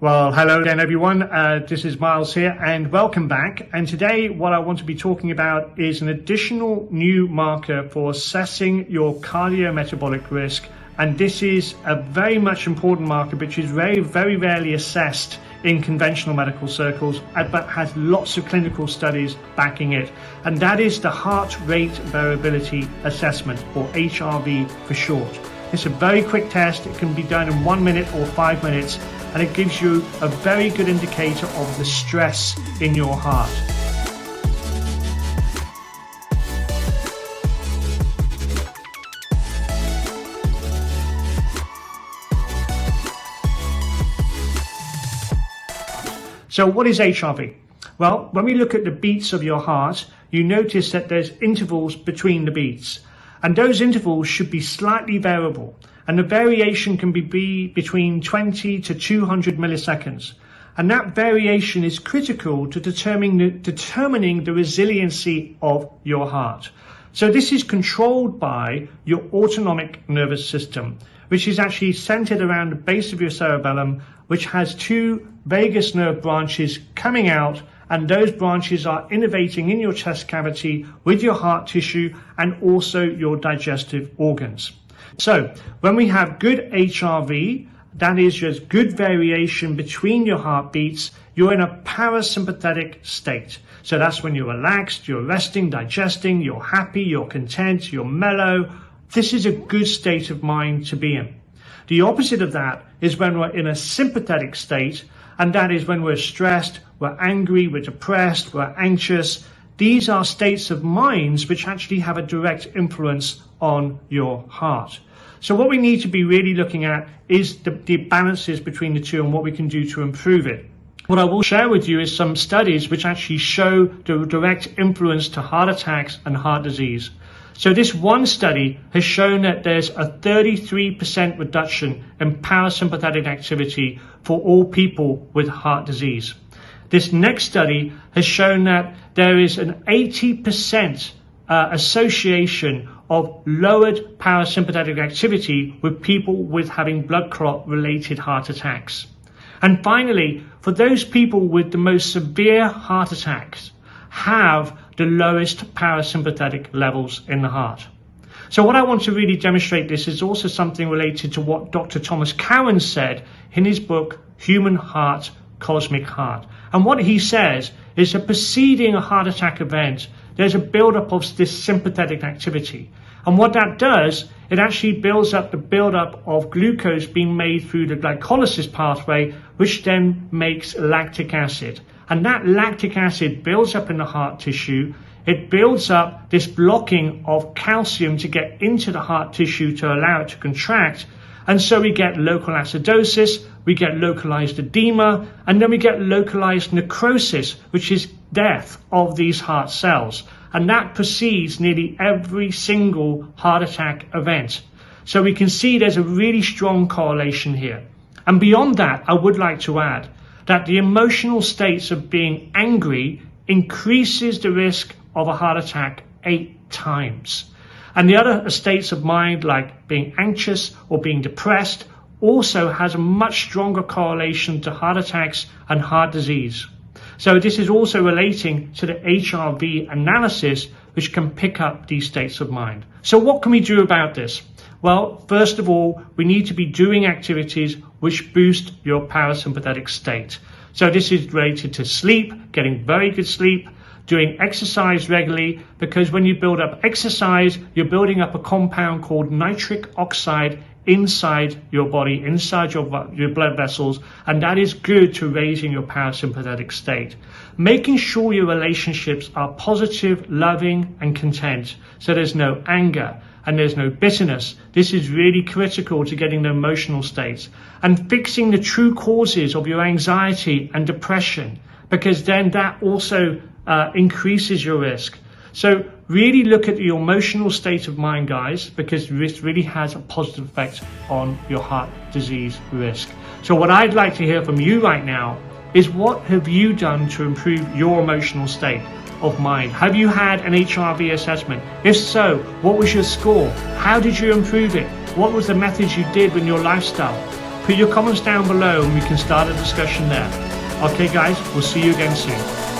Well, hello again, everyone. This is Miles here, and welcome back. And today, what I want to be talking about is an additional new marker for assessing your cardiometabolic risk. And this is a very much important marker, which is very, very rarely assessed in conventional medical circles, but has lots of clinical studies backing it. And that is the heart rate variability assessment, or HRV for short. It's a very quick test. It can be done in 1 minute or 5 minutes, and it gives you a very good indicator of the stress in your heart. So what is HRV? Well, when we look at the beats of your heart, you notice that there's intervals between the beats. And those intervals should be slightly variable. And the variation can be between 20 to 200 milliseconds. And that variation is critical to determining the resiliency of your heart. So this is controlled by your autonomic nervous system, which is actually centered around the base of your cerebellum, which has two vagus nerve branches coming out, and those branches are innervating in your chest cavity with your heart tissue and also your digestive organs. So when we have good HRV, that is just good variation between your heartbeats, you're in a parasympathetic state. So that's when you're relaxed, you're resting, digesting, you're happy, you're content, you're mellow. This is a good state of mind to be in. The opposite of that is when we're in a sympathetic state, and that is when we're stressed, we're angry, we're depressed, we're anxious. These are states of minds which actually have a direct influence on your heart. So what we need to be really looking at is the balances between the two and what we can do to improve it. What I will share with you is some studies which actually show the direct influence to heart attacks and heart disease. So this one study has shown that there's a 33% reduction in parasympathetic activity for all people with heart disease. This next study has shown that there is an 80% association of lowered parasympathetic activity with people with having blood clot related heart attacks. And finally, for those people with the most severe heart attacks, have the lowest parasympathetic levels in the heart. So what I want to really demonstrate this is also something related to what Dr. Thomas Cowan said in his book, Human Heart, Cosmic Heart. And what he says is that preceding a heart attack event, there's a buildup of this sympathetic activity. And what that does, it actually builds up the buildup of glucose being made through the glycolysis pathway, which then makes lactic acid. And that lactic acid builds up in the heart tissue. It builds up this blocking of calcium to get into the heart tissue to allow it to contract. And so we get local acidosis, we get localized edema, and then we get localized necrosis, which is death of these heart cells. And that precedes nearly every single heart attack event. So we can see there's a really strong correlation here. And beyond that, I would like to add that the emotional states of being angry increases the risk of a heart attack 8 times. And the other states of mind, like being anxious or being depressed, also has a much stronger correlation to heart attacks and heart disease. So this is also relating to the HRV analysis, which can pick up these states of mind. So what can we do about this? Well, first of all, we need to be doing activities which boost your parasympathetic state. So this is related to sleep, getting very good sleep, doing exercise regularly, because when you build up exercise, you're building up a compound called nitric oxide inside your body, inside your blood vessels, and that is good to raising your parasympathetic state. Making sure your relationships are positive, loving, and content, so there's no anger and there's no bitterness. This is really critical to getting the emotional states. And fixing the true causes of your anxiety and depression, because then that also increases your risk. So really look at your emotional state of mind, guys, because this really has a positive effect on your heart disease risk. So what I'd like to hear from you right now is, what have you done to improve your emotional state of mind? Have you had an HRV assessment? If so, what was your score? How did you improve it? What was the methods you did with your lifestyle? Put your comments down below and we can start a discussion there. Okay guys, we'll see you again soon.